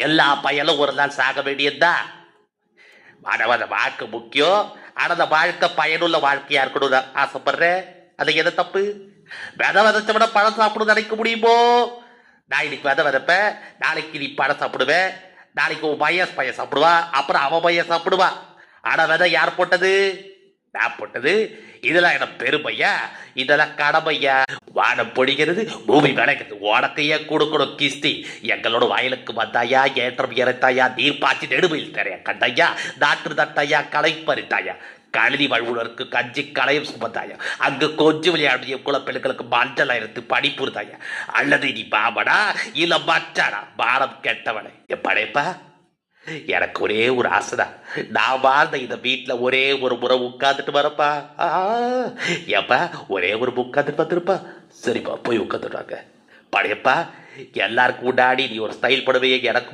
எல்லா பயலும் ஒரு நாள் சாக வேண்டியதுதான். ஆனா வாழ்க்கை முக்கியம். ஆனா அந்த வாழ்க்கை பயனுள்ள வாழ்க்கையா இருக்கணும் ஆசைப்படுறேன். அது எது தப்பு? விதை விதைச்சவன பழம் சாப்பிடும் நினைக்க முடியுமோ? நான் இன்னைக்கு விதை விதைப்பேன், நாளைக்கு நீ பழம் சாப்பிடுவேன், நாளைக்கு உன் பையன் சாப்பிடுவா, அப்புறம் அவன் பையன் சாப்பிடுவா. ஆனா விதை யார் போட்டது? நான் போட்டது. இதெல்லாம் என்ன பெருமையா? இதெல்லாம் கடமையா? வானம் பொழிகிறது, பூமி விளைகிறது, உனக்கையே கொடுக்கணும் கிஸ்தி. எங்களோட வயலுக்கு வந்தாயா, ஏற்றம் இறைத்தாயா, நீர் பாய்ச்சி நெடுமையில் தரையா கண்டாயா, நாற்று தட்டாயா, களை பறித்தாயா, கழுதி வழுவுனருக்கு கஞ்சி களையும் சுமந்தாயா, அங்கு கொஞ்சம் விளையாடிய குலப்பெண்களுக்கு மஞ்சள் எடுத்து படிப்புறுதாயா, அல்லது நீ பாபடா இல்ல மச்சாடா பாரம் கெட்டவனை என் படைப்பா. எனக்கு ஒரே ஒரு ஆசைதான், நான் வாழ்ந்த இந்த வீட்டில் ஒரே ஒரு முறை உட்காந்துட்டு வரப்பா. ஏப்பா ஒரே ஒரு உட்காந்துட்டு வந்துருப்பா. சரிப்பா போய் உட்காந்துட்டாங்க. படையப்பா எல்லாருக்கும் முன்னாடி நீ ஒரு ஸ்டைல் படுவையே எனக்கு